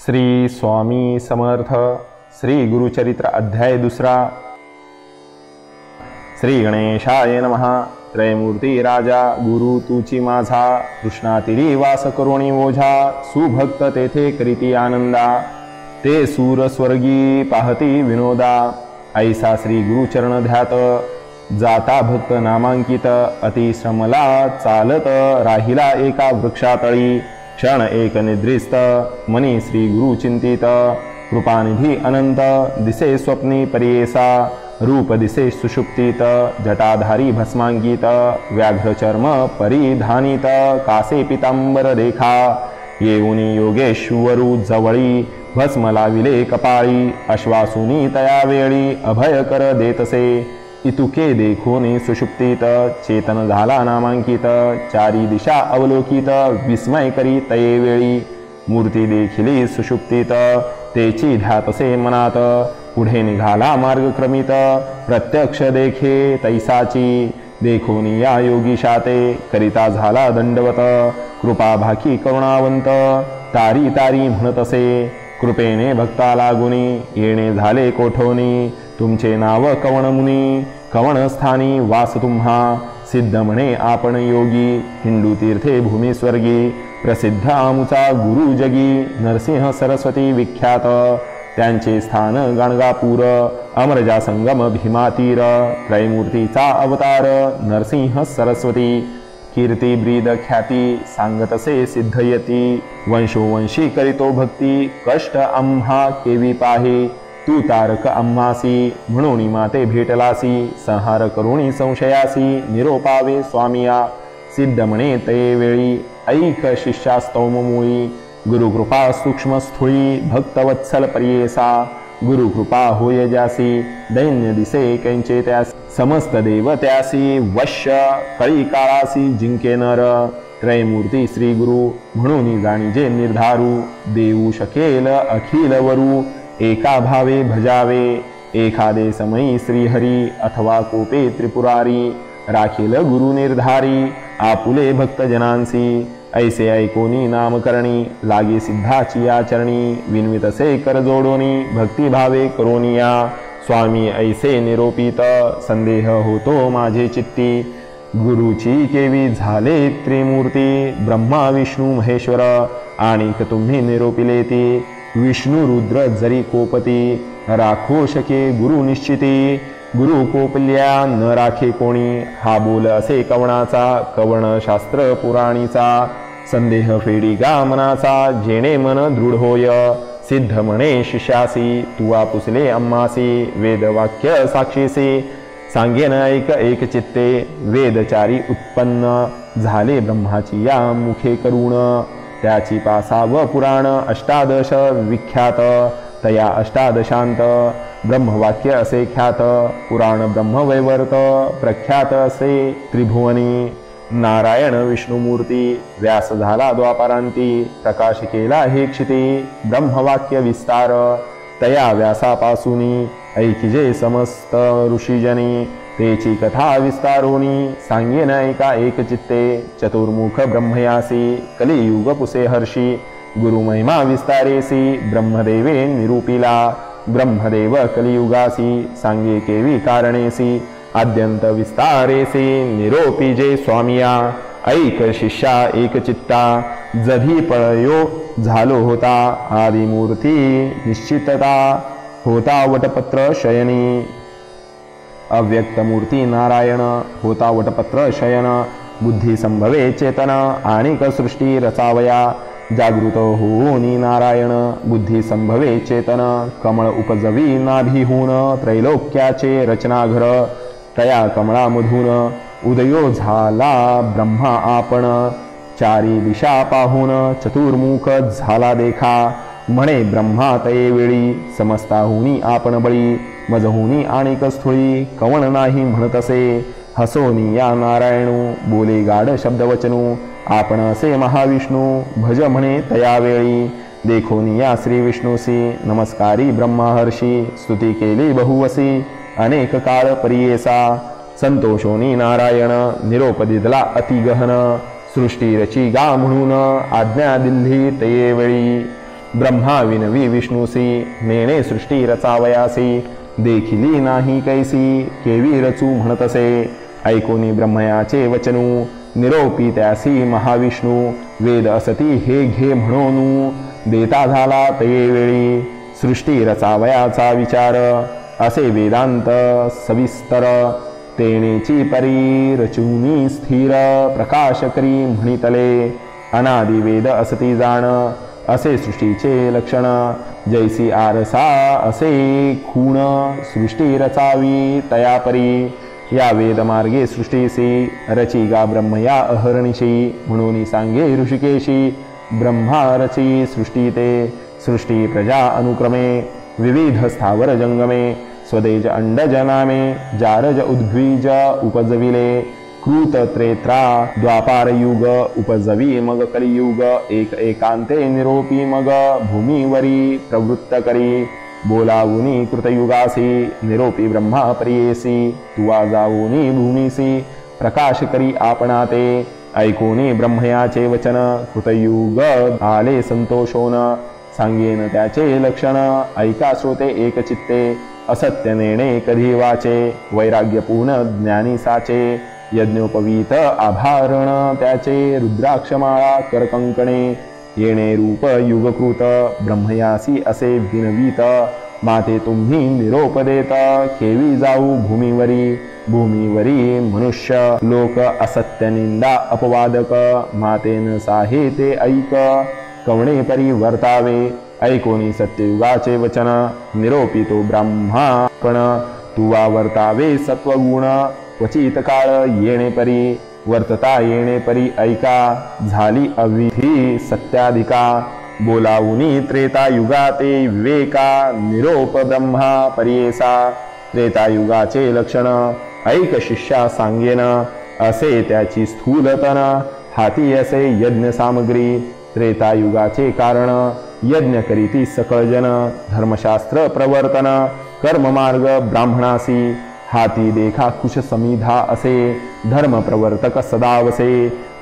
श्री स्वामी समर्थ। श्री गुरुचरित्र अध्याय 2। श्री गणेशाय नमः। त्रयमूर्ती राजा गुरु तुची माझा, कृष्णातिरी वास करुणी ओझा, सुभक्त तेथे करीती आनंदा, ते सूर स्वर्गी पाहती विनोदा, ऐसा श्री गुरुचरण ध्यात, जाता भक्त नामांकित, अति श्रमला चालत राहिला एका वृक्षातळी, क्षण एक निद्रिस्त, मनी श्री गुरु चिंतित, कृपानिधी अनंत, दिसे स्वप्नी परियेसा, रूप दिसे सुषुप्तीत, जटाधारी भस्मांकित, व्याघ्र चर्म परिधानित, कासे पितांबर रेखा, येऊनी योगेश्वरू जवळी, भस्म लाविले कपाळी, अश्वासुनी तया वेळी, अभय कर देतसे, इतुके देखोनी सुषुप्तीत, चेतन झाला नामांकित, चारी दिशा अवलोकित, विस्मय करी तये वेळी, मूर्ती देखिली सुषुप्तीत, तेची ध्यातसे मनात, पुढे निघाला मार्ग क्रमित, प्रत्यक्ष देखे तैसाची, देखोनी या योगीशाते, करिता झाला दंडवत, कृपा भाकी करुणावंत, तारी तारी म्हणतसे, कृपेने भक्ता लागुनी, येणे झाले कोठोनी, तुमचे नाव कवण मुनी, कवण स्थानी वास तुम्हा, सिद्ध म्हणे आपण योगी, हिंदू तीर्थे भूमी स्वर्गी, प्रसिद्ध आमुचा गुरु जगी, नरसिंह सरस्वती विख्यात, त्यांचे स्थान गाणगापूर, अमरजा संगम भीमातीर, त्रयमूर्तीचा अवतार नरसिंह सरस्वती, कीर्ती ब्रीद ख्याती, सांगतसे सिद्ध यती, वंशोवंशी करीतो भक्ती, कष्ट आम्हा केवी पाहे, तू तारक आम्हासी, म्हणून माते भेटलासी, संहार करुणी संशयासी, निरोपावे स्वामिया, सिद्ध म्हणे तये वेळी, ऐक शिष्यास्तौम मुळी, गुरुकृपा सूक्ष्म स्थूळी, भक्तवत्सल परियेसा, गुरुकृपा होय ज्यासी, दैन्य दिसे कैंचे त्यास, समस्त देव त्यासी, वश्य कळी काळासी जिंके नर, त्रयमूर्ती श्री गुरु, म्हणून जाणीजे निर्धारू, देऊ शकेल अखिल वरू, एका भावे भजावे, एखादे समयी श्रीहरी, अथवा कोपे त्रिपुरारी, राखील गुरु निर्धारी, आपुले भक्तजनांसी, ऐसे ऐकोनी नामकरणी, लागे सिद्धाची आचरणी, विनवितसे कर जोडोनी, भक्तिभावे करोनिया, स्वामी ऐसे निरोपित, संदेह होतो माझे चित्ती, गुरुची केवी झाले त्रिमूर्ती, ब्रह्मा विष्णू महेश्वर, आणिक तुम्ही निरोपिले ती, विष्णू रुद्र जरी कोपती, राखो शके गुरु निश्चिती, गुरु कोपल्या न राखे कोणी, हा बोल असे कवणाचा, कवण शास्त्र पुराणीचा, संदेह फेडी गा मनाचा, जेणे मन दृढ होय, सिद्ध म्हणे शिष्यासी, तू आपुसले अम्मासी, वेदवाक्य साक्षीसी, सांगेन ऐक एक चित्ते, वेदचारी उत्पन्न झाले ब्रह्माची या मुखे करुण, त्याची 5व पुराण 18 विख्यात, तया 18शांत, ब्रह्मवाक्य असे ख्यात, पुराण ब्रह्मवैवर्त, प्रख्यात असे त्रिभुवनी, नारायण विष्णुमूर्ती, व्यास झाला द्वापारांती, प्रकाश केला हे क्षिती, ब्रह्मवाक्य विस्तार, तया व्यासापासूनी, ऐकिजे समस्त ऋषीजनी, तेची कथा विस्तारोनी, सांगेन ऐका एक चित्ते, चतुर्मुख ब्रह्मयासी, कलियुग पुसे हर्षी, गुरुमहिमा विस्तारेसी, ब्रह्मदेवे निरूपिला, ब्रह्मदेव कलियुगासी, सांगे केवी कारणेसी, आद्यंत विस्तारेसी, निरोपीजे स्वामिया, ऐक शिष्या एक चित्ता, जधी पळयो झालो होता, आदिमूर्ती निश्चितता, होता वटपत्र शयनी, अव्यक्त मूर्ती नारायण, होता वटपत्र शयन, बुद्धी संभवे चेतन, आणिक सृष्टी रचावया, जागृत होऊनी नारायण, बुद्धी संभवे चेतन, कमळ उपजवी नाभिहून, त्रैलोक्याचे रचनाघर, तया कमळामधून, उदयो झाला ब्रह्मा आपण, चारी दिशा पाहून, चतुर्मुख झाला देखा, म्हणे ब्रह्मा तये वेळी, समस्ताहुनी आपण बळी, मजहुनी आणिक स्थूळी, कवण नाही म्हणतसे, हसोनी या नारायणू, बोले गाढ शब्दवचनू, आपण असे महाविष्णू, भज म्हणे तया वेळी, देखोनी या श्री विष्णूसी, नमस्कारी ब्रह्महर्षी, स्तुती केली बहुवसी, अनेक काळ परियेसा, संतोषोनी नारायण, निरोप दिदला अति गहन, सृष्टी रची गा म्हणून, आज्ञा दिल्ली तये वेळी, ब्रह्मा विनवी विष्णूसी नेणे सृष्टी रचावयासी देखिली नाही कैसी केवी रचू म्हणतसे ऐकोनी ब्रह्मयाचे वचनू निरोपी त्यासी महाविष्णू वेद असती हे घे म्हणून देता झाला तये वेळी सृष्टी रचावयाचा विचार असे वेदांत सविस्तर तेनेची परी रचुनी स्थिर प्रकाश करी म्हणितले अनादि वेद असती जाण असे सृष्टीचे लक्षण जैसी आरसा असे खूण सृष्टी रचावी तयापरी या वेदमार्गे सृष्टीसी रचिगा ब्रह्मया अहर्निशी म्हणून सांगे ऋषिकेशी ब्रह्मा रची सृष्टी ते सृष्टी प्रजा अनुक्रमे विविध स्थावर जंगमे स्वदेज अंडज नामे जारज उद्भिज उपजविले कृत त्रेत्रा द्वापार युग उपजवी मग कलियुग एक एकांते निरोपी मग भूमीवरी प्रवृत्त करी बोलावुनी कृतयुगासी निरोपी ब्रह्मा परियेसी तुवा जावुनी भूमीसी प्रकाश करी आपणाते ऐकोनी ब्रह्मयाचे वचन कृतयुग आले संतोषोन सांगेन त्याचे लक्षण ऐका श्रोते एक चित्ते असत्य नेणे कधी वाचे वैराग्यपूर्ण ज्ञानी साचे यज्ञोपवीत आभारण त्याचे रुद्राक्षमाळा करकंकणे येणे रूप युगकृत ब्रह्मयासी असे विनवीत माते तुम्ही निरोप देत केवी जाऊ भूमीवरी मनुष्य लोक असत्य निंदा अपवादक मातेन साहे ते ऐक कवणे परी वर्तावे ऐकोनी सत्ययुगाचे वचन निरोपितो ब्रह्मापण तुवा वर्तावे सत्वगुण क्वचित काळ येणे परी वर्तता येणे परी ऐका झाली अविधी सत्याधिका बोलावुनी त्रेतायुगाते विवेका निरोप ब्रह्मा परियेसा त्रेतायुगाचे लक्षण ऐक शिष्या सांगेन असे त्याची स्थूलतन हाती असे यज्ञ सामग्री त्रेतायुगाचे कारण यज्ञ करीती सकळ जन धर्मशास्त्र प्रवर्तन कर्ममार्ग ब्राह्मणासी हाती देखा कुश समिधा असे धर्म प्रवर्तक सदावसे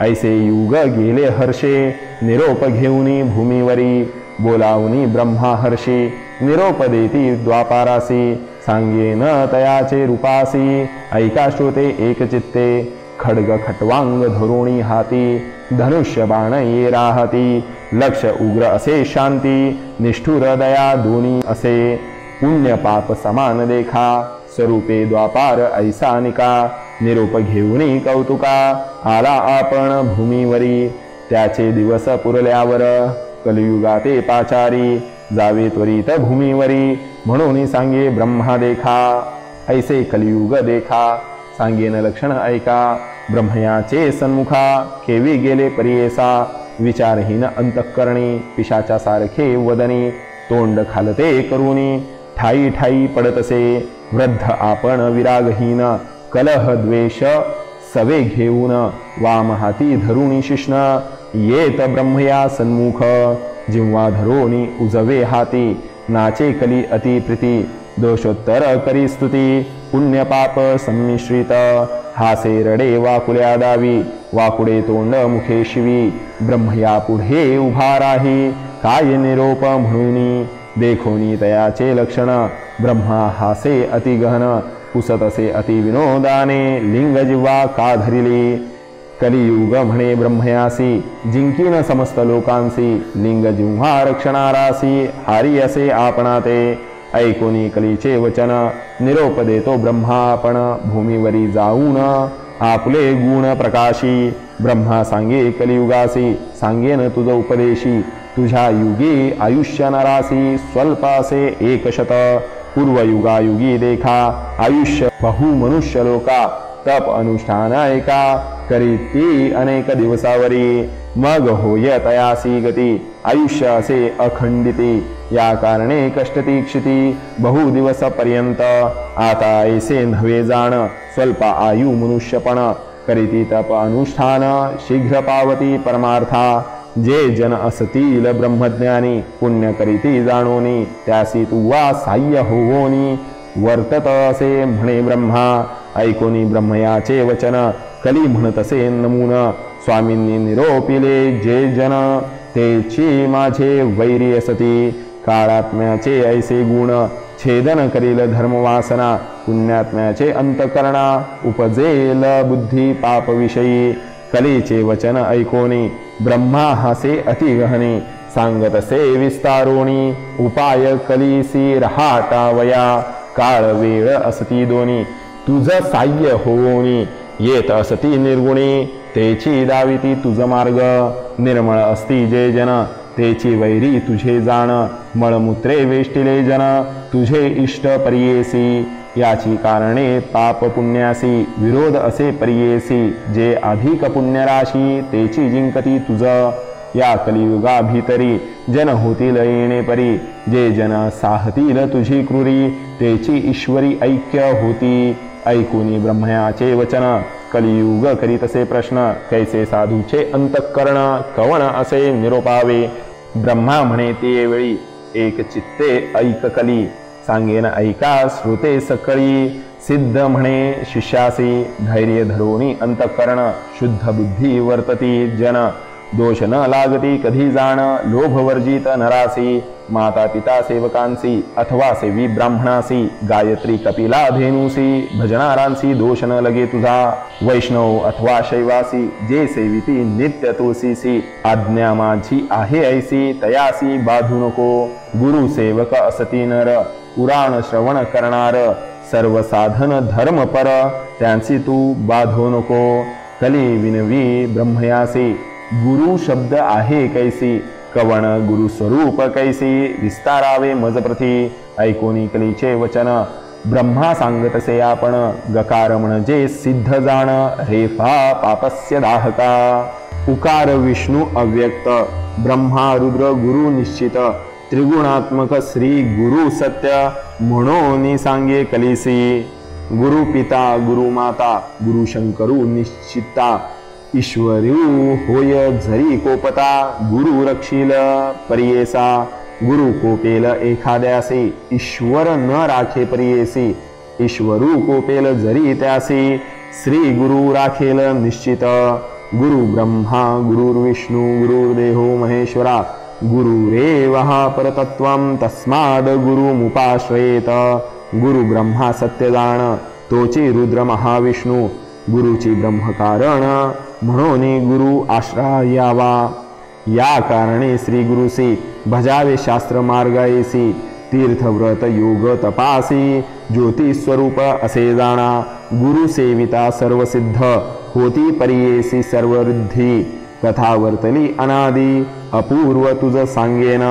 ऐसे युग गेले हर्षे निरोप घेऊनी भूमीवरी बोलावुनी ब्रह्मा हर्षी निरोप देती द्वापारासी सांगेन तयाचे रूपासी ऐका श्रोते एक चित्ते खड्ग खटवांग धरुणी हाती धनुष्य बाण ये राहती लक्ष उग्र असे शांती निष्ठुर दया दोन्ही असे पुण्य पाप समान देखा स्वरूपे द्वापार ऐसा निका निरोप घेऊनी कौतुका आला आपण भूमीवरी त्याचे दिवस पुरल्यावर कलियुगाते पाचारी जावे त्वरित भूमीवरी म्हणून सांगे ब्रह्मा देखा ऐसे कलियुग देखा सांगेन लक्षण ऐका ब्रह्मयाचे सन्मुखा केवी गेले परियेसा विचारहीन अंतःकरणी पिशाच्या सारखे वदनी तोंड खालते करुनी ठाई ठाई पडतसे वृद्ध आपण विरागहीन कलह द्वेष सवे घेऊन वाम हाती धरुणी शिष्ण येत ब्रह्मया सन्मुख जिव्हा धरोणी उजवे हाती नाचे कली अति प्रीती दोषोत्तर करी स्तुती पुण्य पाप संमिश्रित हासे रडे वाकुल्या दावी वाकुडे तोंड मुखे शिवी ब्रह्मया पुढे उभा राही काय निरोप म्हणूनी देखोनी तयाचे लक्षण ब्रह्मा हासे अति गहन पुसतसे अति विनोदाने लिंग जिव्हा का धरिली कलियुग म्हणे ब्रह्मयासी जिंकीन समस्त लोकांसी लिंग जिव्हा रक्षणारासी हारी असे आपणाते ऐकोनी कलीचे वचन निरोप देतो ब्रह्मापण भूमीवरी जाऊन आपले गुण प्रकाशी ब्रह्मा सांगे कलियुगासी सांगेन तुझ उपदेशी तुझ्या युगी आयुष्य नरासी स्वल्प असे 100 पूर्वयुगायुगी देखा आयुष्य बहु मनुष्य लोका तप अनुष्ठान ऐका करीती अनेक दिवसावरी मग होय तयासी गती आयुष्य असे अखंडिती या कारणे कष्ट तीक्षिती बहु दिवस पर्यंत आता ऐसे नव्हे जाण स्वल्प आयु मनुष्यपण करीती तप अनुष्ठान शीघ्र पावती परमार्था जे जन असतील ब्रह्मज्ञानी पुण्य करीती जाणोनी त्यासी तुवा साह्य होवोनी वर्तत असे म्हणे ब्रह्मा ऐकोनी ब्रह्मयाचे वचन कली म्हणतसे नमून स्वामींनी निरोपिले जे जन तेची माझे वैरी असती। काळात्म्याचे ऐसे गुण छेदन करील धर्मवासना। पुण्यात्म्याचे अंतकरणा उपजेल बुद्धी पापविषयी। कलीचे वचन ऐकोनी ब्रह्मा हासे अतिगहने। सांगत असे विस्तारोणी उपाय कलीसी रहाटावया। काळ वेळ असती दोनी तुझ साह्य होवोनी। येत असती निर्गुणी तेची दाविती तुझ मार्ग। निर्मळ असती जे जन तेची वैरी तुझे जाण। मळमूत्रे वेष्टिले जन तुझे इष्ट परियेसी। याची कारणे पाप पुण्यासी विरोध असे परियेसी। जे अधिक पुण्यराशी तेची जिंकती तुझ। या कलियुगा भीतरी जन होतील येणे परी। जे जन साहतील तुझी क्रूरी तेची ईश्वरी ऐक्य होती। ऐकुनी ब्रह्मयाचे वचन कलियुग करीतसे प्रश्न। कैसे साधूचे अंतःकरण कवण असे निरोपावे। ब्रह्मा म्हणे ते वेळी एक चित्ते ऐक कली। सांगेन ऐका श्रुते सकळी। सिद्ध म्हणे शिष्यासी धैर्य धरोनी अंतःकरण। शुद्ध बुद्धी वर्तती जन दोष न लागती कधी जाण। लोभवर्जित नरासी माता पिता सेवकांसी अथवा सेवी ब्राह्मणासी। गायत्री कपिला धेनुसी भजनारांसी दोष न लगे तुझा। वैष्णव अथवा शैवासी जे सेविती नित्य तुळसीसी। आज्ञा माझी आहे ऐसी तयासी बाधू नको। गुरु सेवक असती नर पुराण श्रवण करणार। सर्व साधन धर्मपर त्यांची तू बाधो नको। कली विनवी ब्रह्मयासी गुरु शब्द आहे कैसी। कवण गुरु स्वरूप कैसी विस्तारावे मजप्रती। ऐकोनी कलीचे वचन ब्रह्मा सांगतसे आपण। गकार म्हणजे सिद्ध जाण रेफा पापस्य दाहका। उकार विष्णू अव्यक्त ब्रह्मा रुद्र गुरु निश्चित। त्रिगुणात्मक श्री गुरु सत्य म्हणून सांगे कलीसी। गुरु पिता गुरु माता गुरु शंकरू निश्चिता। ईश्वरू होय जरी कोपता गुरु रक्षील परियेसा। गुरु कोपेल एखाद्यासी ईश्वर न राखे परियेसी। ईश्वरू कोपेल जरी त्यासी श्री गुरु राखेल निश्चित। गुरु ब्रह्मा गुरुर्विष्णू गुरुर्देहो महेश्वरा। गुरुरेवः परतत्वं तस्माद् गुरुमुपाश्रयेत। गुरु ब्रह्मा सत्यजाण तोची रुद्र महाविष्णू। गुरुची ब्रह्मकारण म्हणून गुरु आश्रयावा। या कारणे श्री गुरुसी भजावे शास्त्र मार्गायसी। तीर्थव्रत योग तपासी ज्योती स्वरूप असे जाणा। गुरु सेविता सर्व सिद्ध होती परियेसी सर्वरिद्धी। कथा वर्तली अनादी अपूर्व तुझ सांगेन।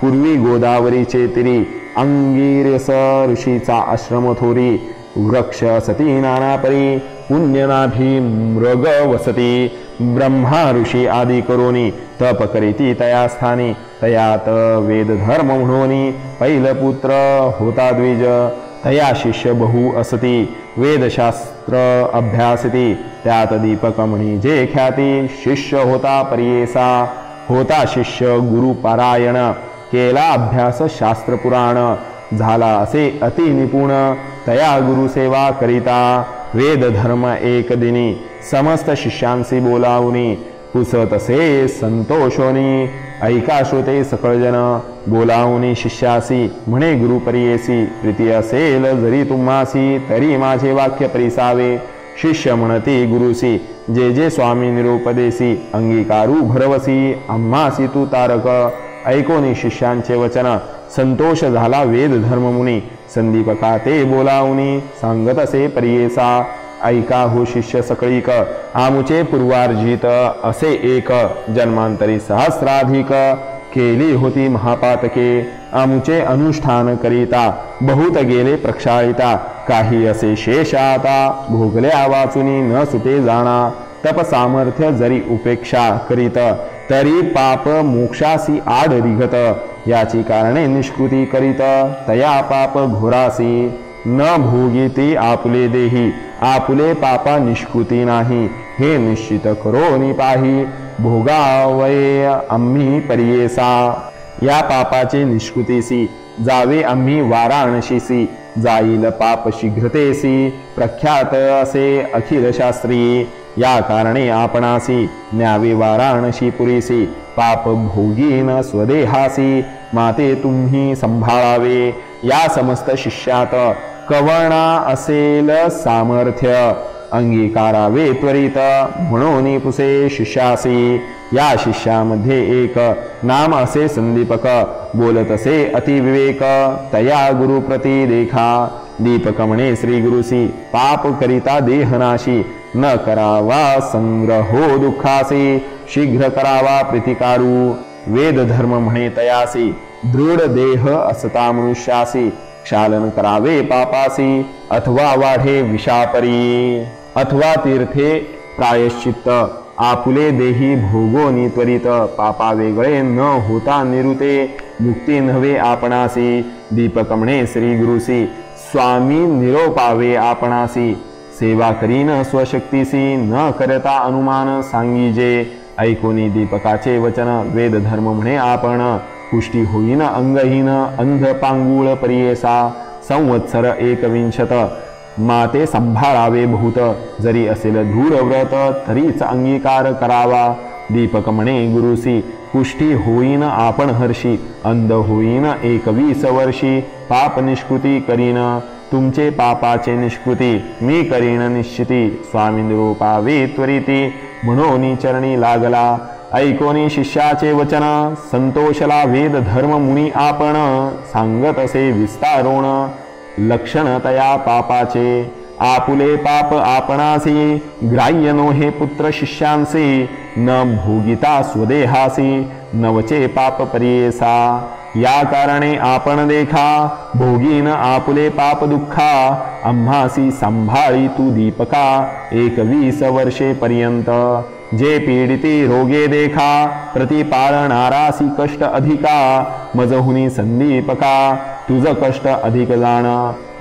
पूर्वी गोदावरीचे तिरी अंगिरस ऋषीचा आश्रम थोरी। वृक्ष सती नानापरी पुण्यनाभी मृग वसती। ब्रह्मा ऋषी आदी करोनी तप करीती तया स्थानी। तयात वेद धर्म म्हणूनी पैलपुत्र होता द्विज। तया शिष्य बहु असती वेदशास्त्र अभ्यासिती। त्यात दीपक म्हणी जे ख्याती शिष्य होता परियेसा। होता शिष्य गुरुपरायण केला अभ्यास शास्त्र पुराण। झाला असे अति निपुण तया गुरुसेवा करिता। वेद धर्म एक दिनी समस्त शिष्यांसी बोलावनी। पुसतसे संतोषोनी ऐका श्रोते सकळजन। बोलावनी शिष्यासी म्हणे गुरु परियेसी। प्रीती असेल जरी तुम्हासी तरी माझे वाक्य परिसावे। शिष्य म्हणती गुरुसी जे जे स्वामी निरोपदेसी। अंगीकारू भरवसी आम्हासी तू तारक। ऐकोनी शिष्यांचे वचन संतोष झाला वेद धर्म मुनी। संदीपका ते बोलावनी सांगत असे परियेसा। ऐका हो शिष्य सकळीक आमुचे पूर्वार्जित असे एक। जन्मांतरी सहस्राधिक केली होती महापातके। आमुचे अनुष्ठान करिता बहुत गेले प्रक्षाळिता। काही असे शेष आता भोगल्या वाचुनी न सुटे जाणा। तप सामर्थ्य जरी उपेक्षा करीत तरी पाप मोक्षासी आड रिघत। याची कारणे निष्कृती करीत तया पाप घोरासी। न भोगीती आपुले देही आपुले पापा निष्कृती नाही। हे निश्चित करोनी पाही भोगावये आम्ही परियेसा। या पापाचे निष्कृतीसी जावे आम्ही वाराणसीसी। जाईल पाप शीघ्रतेसी प्रख्यात असे अखिल शास्त्री। या कारणे आपणासी न्यावे वाराणसी पुरीसी। पाप भोगीन स्वदेहासी माते तुम्ही संभाळावे। या समस्त शिष्यात कवणा असेल सामर्थ्य अंगीकारावे त्वरित म्हणून पुसे शिष्यासी। या शिष्यामध्ये एक नाम असे संदीपक बोलत असे अतिविवेक तया गुरुप्रती देखा। दीपक म्हणे श्री गुरुसी पाप करिता देहनाशी न करावा संग्रहो दुःखासी शीघ्र करावा प्रतिकारू। वेद धर्म म्हणे तयासी दृढ देह असता मनुष्यासी क्षालन करावे पापासी अथवा वाढे विषापरी अथवा तीर्थे प्रायश्चित्त आपुले देही भोगोनी त्वरित पापा वेगळे न होता निरुते मुक्ती नव्हे आपणासी। दीपक म्हणे श्री गुरुसी स्वामी निरोपावे आपणासी सेवा करीन स्वशक्तीसी न करता अनुमान सांगीजे। ऐकोनी दीपकाचे वचन वेद धर्म म्हणे आपण पुष्टी होईन अंगहीन अंध पांगुळ परियेसा संवत्सर 21 माते संभाळावे बहुत जरी असेल धूर व्रत तरीच अंगीकार करावा। दीपक म्हणे गुरुसी पुष्टी होईन आपण हर्षी अंध होईन 21 वर्षी पाप निष्कृती करीन तुमचे पापाचे निष्कृती मी करीन निश्चिती स्वामी निरोपावे त्वरिती म्हणून चरणी लागला। ऐकोनी शिष्याचे वचन संतोषला वेद धर्म मुनी आपण सांगत असे विस्तारोण लक्षण तया पापाचे आपुले पाप आपणासी ग्राह्य नो हे पुत्र शिष्यांसी न भोगिता स्वदेहासी नवचे पाप परियेसा। या कारणे आपण देखा भोगीन आपुले पाप दुःखा आम्हासी संभाळी तू दीपका 21 वर्षे पर्यंत। जे पीडिती रोगे देखा प्रतिपाळणारासी कष्ट अधिका मजहुनी संदीपका तुझ कष्ट अधिक जाण।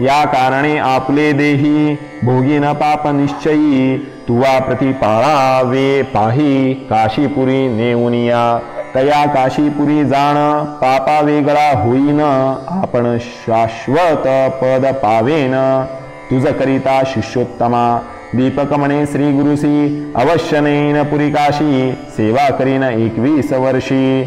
या कारणे आपले देही भोगीन पाप निश्चयी तुवा प्रतिपाळावे पाही काशीपुरी नेऊनिया। तया काशीपुरी जाण पापा वेगळा होईन आपण शाश्वत पद पावेन तुझ करिता शिष्योत्तमा। दीपक म्हणे श्री गुरुसी अवश्य नेईन पुरी काशी सेवा करीन 21 वर्षी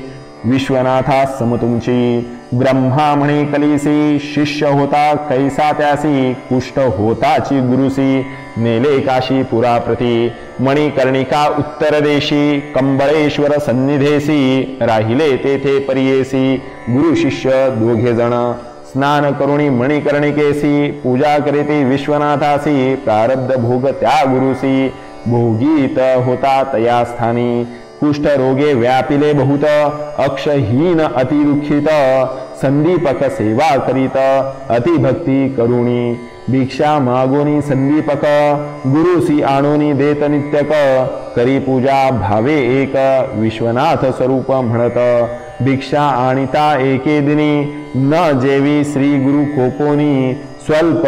विश्वनाथा सम तुमची। ब्रह्मा म्हणे कलिसी शिष्य होता कैसा त्यासी कुष्ठ होताची गुरुसी नेले काशी पुराप्रती मणिकर्णिका उत्तर देशी कंबळेश्वर सन्निधेसी राहिले तेथे परियेसी। गुरु शिष्य दोघे जण स्नान करुणी मणिकर्णिकेसी पूजा करीती विश्वनाथासी प्रारब्ध भोग त्या गुरुसी भोगीत होता तया स्थानी। कुष्ठ रोगे व्यापिले बहुत अक्षहीन अतिदुःखित संदीपक सेवा करीत अतिभक्ती करुणी। भिक्षा मागोनी संदीपक गुरुसी आणोनी देत नित्यक करी पूजा भावे एक विश्वनाथ स्वरूप म्हणत। भिक्षा आणिता एके दिनी न जेवी श्री गुरु कोपोनी स्वल्प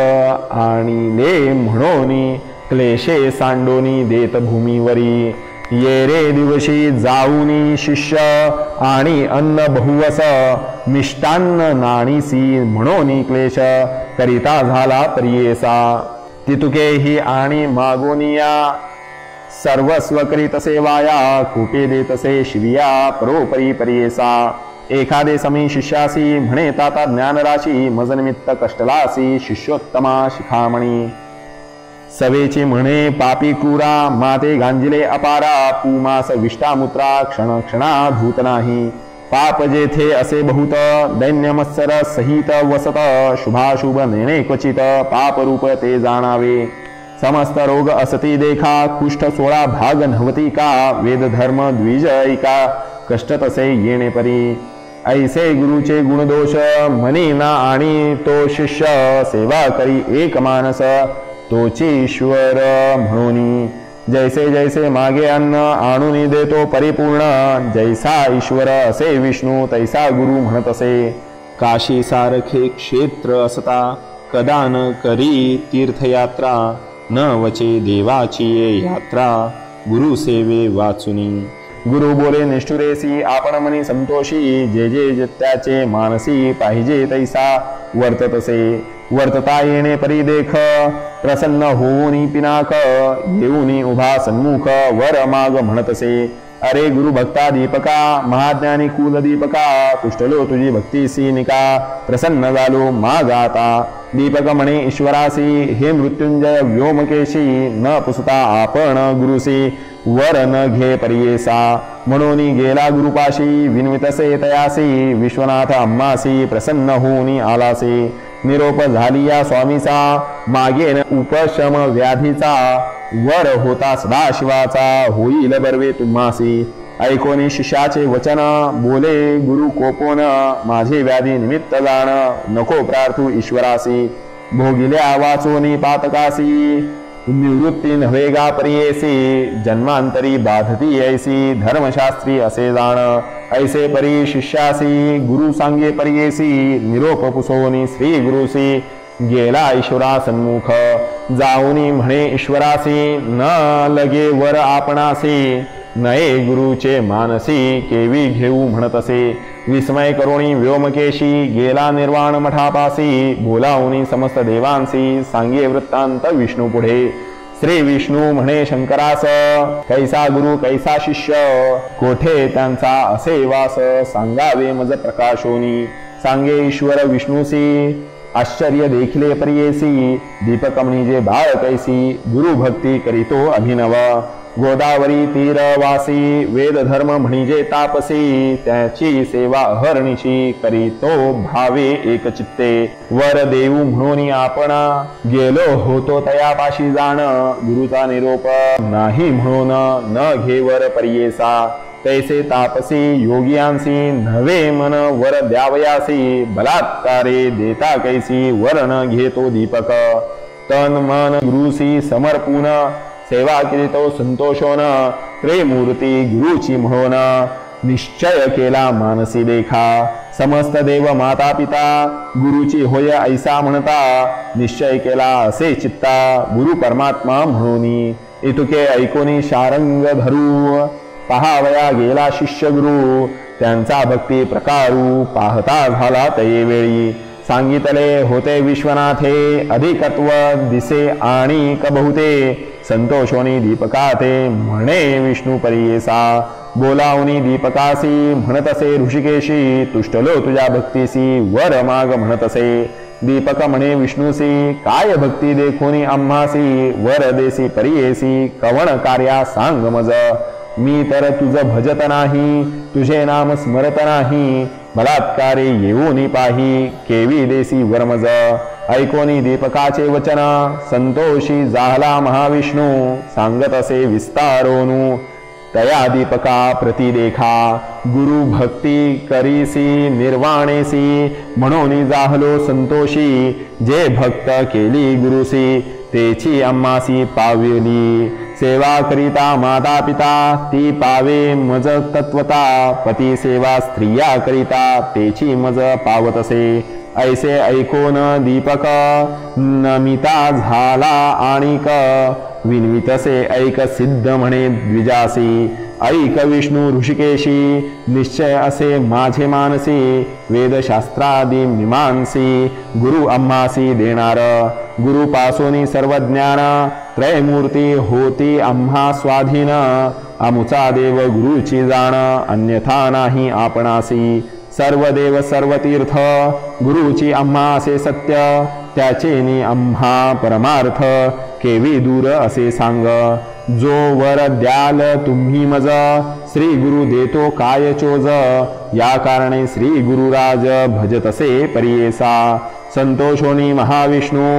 आणिले म्हणोनी क्लेशे सांडोनी देत भूमीवरी। ये रे दिवशी जाऊनी शिष्य आणि अन्न बहुवस मिष्टान्न नाणीसी म्हणोनी क्लेश करिता झाला परियेसा। तितुकेही आणि मागोनिया सर्वस्व करीत सेवाया कुटे देतसे शिविया परोपरी परियेसा। एखादे समी शिष्यासी म्हणे ताता ज्ञानराशी मजनिमित्त कष्टलासी शिष्योत्तमा शिखामणी। सवेची म्हणे पापी क्रूरा माते गांजिले अपारा पुमास विष्टामुत्रा क्षण क्षणा धूत नाही। पाप जेथे असे बहुत दैन्य मत्सर सहित वसत शुभाशुभ नेणे क्वचित पाप रूप ते जाणावे। समस्त रोग असती देखा कुष्ठ 16 भाग नव्हती का वेद धर्म द्विजयिका कष्ट तसे येणे परी। ऐसे गुरुचे गुणदोष मनी ना आणि तो शिष्य सेवा करी एक मानस तोची ईश्वर म्हणूनी। जैसे जैसे मागे अन्न आणून देतो परिपूर्ण जैसा ईश्वर असे विष्णू तैसा गुरु म्हणत असे। काशी सारखे क्षेत्र असता कदा न करी तीर्थयात्रा न वचे देवाची यात्रा गुरु सेवे वाचुनी। गुरु बोले निष्ठुरेसी आपण मनी संतोषी जे जे त्याचे मानसी पाहिजे तैसा वर्ततसे। वर्तता येणे परी देख प्रसन्न होऊनी पिनाक येऊनी उभा सन्मुख वर माग म्हणतसे। अरे गुरु भक्ता दीपका महाज्ञानी कुल दीपका तुष्टलो तुझी भक्तीसी निका प्रसन्न झालो मागाता दीपक म्हणे ईश्वरासी हे मृत्युंजय व्योमकेशी न पुसता आपण गुरुसी वर न घे परियेसा म्हणून गेला गुरुपाशी विनवितसे तयासी विश्वनाथ अम्मासी प्रसन्न होऊन आलासी निरोप झाली या स्वामीचा मागेन उपशम व्याधीचा वर होता सदाशिवाचा होईल बर्वे तुम्हासी ऐकोनी शिष्याचे वचन बोले गुरु कोपोन माझे व्याधी निमित्त जाण नको प्रार्थू ईश्वरासी भोगिल्या वाचोनी पातकासी निवृत्ती नव्हे गा परियेसी जन्मांतरी बाधती ऐसी धर्मशास्त्री असे जाण ऐसे परी शिष्यासी गुरु सांगे परियेसी निरोप पुसोनी श्री गुरुसी गेला ईश्वरा सन्मुख जाऊनी म्हणे ईश्वरासी न लगे वर आपणासी नये गुरुचे मानसी केवी घेऊ म्हणत असे विस्मय करोणी व्योमकेशी गेला निर्वाण मठापासी बोलावणी समस्त देवांसी सांगे वृत्तांत विष्णू पुढे श्री विष्णू म्हणे शंकरास कैसा गुरु कैसा शिष्य कोठे त्यांचा असे वास सांगावे मज प्रकाशोनी सांगे ईश्वर विष्णूसी आश्चर्य देखिले परियेसी दीपक म्हणजे बाळ कैसी गुरु भक्ती करीतो अभिनव गोदावरी तीरवासी वेद धर्म म्हणजे तापसी त्याची सेवा अहर्निशी करीतो भावे एक चित्ते वर देऊ म्हणून आपण गेलो होतो तयापाशी जाण गुरुचा निरोप नाही म्हणून न घेवर परियेसा तैसे तापसी योगियांसी नवे मन वर द्यावयासी बलात्कारे देता कैसी वर न घेतो दीपक तन मन गुरुसी समर्पून सेवा केतो संतोषोन त्रिमूर्ती गुरुची म्हणून निश्चय केला मानसी देखा समस्त देव माता पिता गुरुची होय ऐसा म्हणता निश्चय केला असे चित्ता गुरु परमात्मा म्हणून इतुके ऐकोनी शारंग धरू पहावया गेला शिष्य गुरु त्यांचा भक्ती प्रकारू पाहता झाला तये वेळी सांगितले होते विश्वनाथे अधिकत्व दिसे आणि कबहुते संतोषोनी दीपका ते म्हणे विष्णू परियेसा बोलावनी दीपकासी म्हणत असे ऋषिकेशी तुष्टलो तुझ्या भक्तीसी वर माग म्हणत असे दीपक म्हणे विष्णूसी काय भक्ती देखोनी आम्हासी वर देसी परियेसी कवण कार्या सांग मज मी तर तुझ भजत नाही तुझे नाम स्मरत नाही बलात्कारे येऊनी पाही केवी देसी वर्मज ऐकोनी दीपकाचे वचन संतोषी झाला महाविष्णू सांगत असे विस्तारोनु तया दीपका प्रतिदेखा गुरु भक्ती करीसी निर्वाणेसी म्हणून जाहलो संतोषी जे भक्त केली गुरुसी तेची अम्मासी पावली सेवा करिता माता पिता ती पावे मज तत्वता पती सेवा स्त्रिया करिता तेची मज पावतसे ऐसे ऐकोन दीपक नमिता झाला आणिक विनवितसे ऐक सिद्ध म्हणे द्विजासी ऐक विष्णू ऋषिकेशी निश्चय असे माझे मानसी वेदशास्त्रादी मीमांसी गुरु अम्हासी देणार गुरु पासोनी सर्व ज्ञान त्रयमूर्ती होती आम्हा स्वाधीन आमुचा देव गुरुची जाण अन्यथा नाही आपणासी सर्व देव सर्व तीर्थ गुरुची आम्हा असे सत्य त्याचे नि आम्हा परमार्थ केवी दूर असे सांग जो वर द्याल तुम्ही मज श्री गुरु देतो काय चोज या कारणे श्री गुरुराज भजतसे परियेसा संतोषोनी महाविष्णू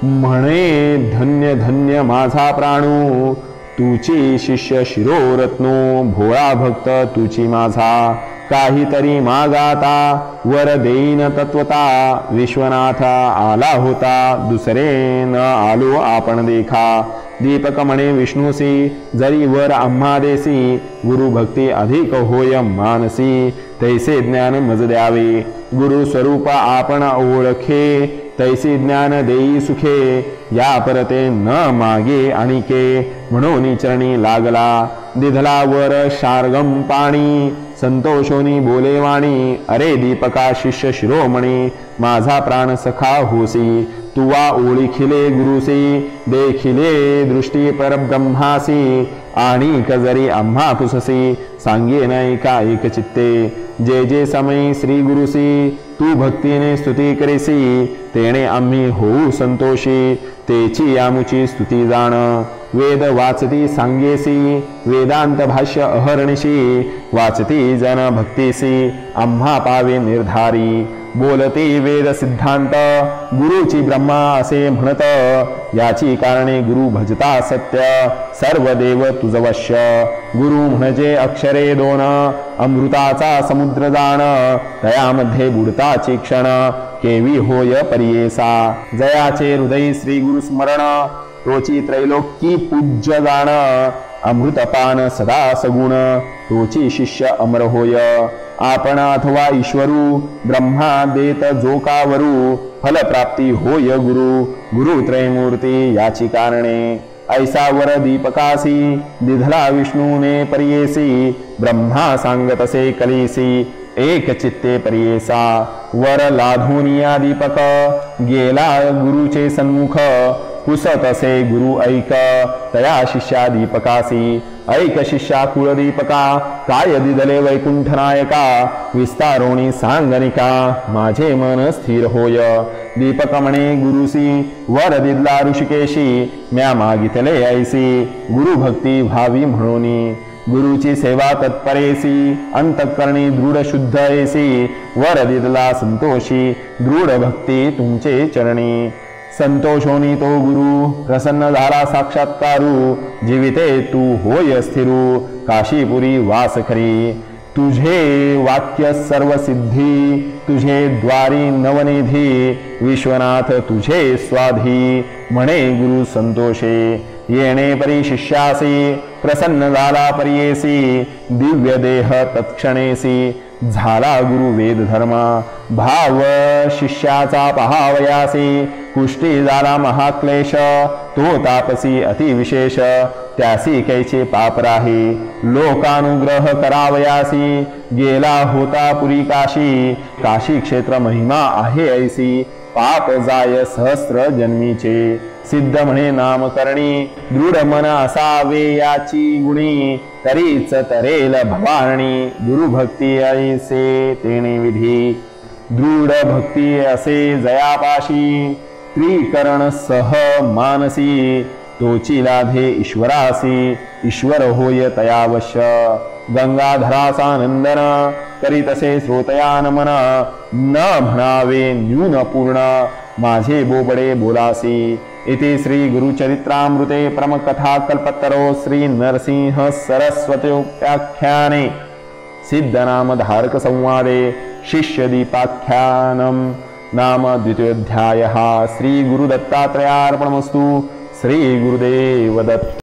म्हणे धन्य धन्य माझा प्राणू तुची शिष्य शिरोरत्नो भोळा भक्त तुची माझा काहीतरी मागाता वर देईन तत्वता विश्वनाथ आला होता दुसरे न आलो आपण देखा दीपक म्हणे विष्णूसी जरी वर आम्हा देसी गुरु भक्ती अधिक होय मानसी तैसे ज्ञान मज द्यावे गुरु स्वरूप आपण ओळखे तैसे ज्ञान देई सुखे या परते न मागे आणिके म्हणून चरणी लागला दिधला वर शार्गम पाणी संतोषोनी बोले वाणी अरे दीपका शिष्य शिरोमणी माझा प्राण सखा होसी तुवा ओळखिले गुरुसी देखिले दृष्टी परब्रह्मासी आणिक जरी आम्हा पुससी सांगेन एका एक चित्ते जे जे समयी श्री गुरुसी तू भक्तीने स्तुती करेसी तेणे आम्ही होऊ संतोषी तेची आमुची स्तुती जाण वेद वाचती सांगेसी वेदांत भाष्य अहर्निशी वाचती जन भक्तीसी आम्हा पावे निर्धारी बोलती वेद सिद्धांत गुरुची ब्रह्मा असे म्हणत याची कारणे गुरु भजता सत्य सर्व देव तुझ वश्य गुरु म्हणजे अक्षरे दोन अमृताचा समुद्र जाण तयामध्ये बुडताची क्षण केवी होय परियेसा जयाचे हृदय श्री गुरु स्मरण तोची त्रैलोकी पूज्य जाण अमृतपान सदा सगुण तोची शिष्य अमर होय आपण अथवा ईश्वरू ब्रह्मा देत जो कावरू फलप्राप्ती होय गुरु गुरु त्रयमूर्ती याची कारणे ऐसा वर दीपकासी दिधला विष्णूने परियेसी ब्रह्मा सांगतसे कलीसी एक चित्ते परियेसा वर लाधुनिया दीपक गेला गुरुचे सन्मुख पुसत असे गुरु ऐक तया शिष्या दीपकासी ऐक शिष्या कुळदीपका काय दिदले वैकुंठ नायका विस्तारोणी सांगनिका माझे मन स्थिर होय दीपक म्हणे गुरुसी वर दिदला ऋषिकेशी म्या मागितले ऐसी गुरु भक्ती व्हावी म्हणूनी गुरुची सेवा तत्परेसी अंतःकरणी दृढ शुद्ध ऐसी वर दिदला संतोषी दृढ भक्ती तुमचे चरणी संतोषोनी तो गुरु प्रसन्न झाला साक्षात्कारू जीविते तू होय स्थिरू काशीपुरी वास खरी तुझे वाक्य सर्व सिद्धी तुझे द्वारी नवनिधी विश्वनाथ तुझे स्वाधी म्हणे गुरु संतोषे येणे परी शिष्यासी प्रसन्न झाला परियेसी दिव्य देह तत्क्षणेसी झाला गुरु वेद धर्म भाव शिष्याचा पहावयासी कुष्टी झाला महाक्लेश तो तापसी अतिविशेष त्यासी कैचे पाप राही लोकानुग्रह करावयासी गेला होता पुरी काशी काशी क्षेत्र महिमा आहे ऐसी पाप जाय सहस्र जन्मीचे सिद्ध म्हणे नामकरणी दृढ मन असावे याची गुणी तरीच तरेल भवानी गुरु भक्ती ऐसे तेणे विधी दृढ भक्ती असे जयापाशी त्रिकरण सह मानसी तोची लाधे ईश्वरासी ईश्वर होय तयावश्य गंगाधराचा नंदन करीतसे श्रोतया नमन न म्हणावे न्यून पूर्ण माझे बोबडे बोलासी इति श्री गुरुचरित्रामृते परमकथा कल्पतरो श्री नरसिंह सरस्वत्योपाख्याने सिद्धनाम धारक संवादे शिष्य दीपाख्यानम नाम द्वितीयोऽध्यायः श्री गुरुदत्तात्रेयार्पणमस्तु श्री गुरुदेव दत्त।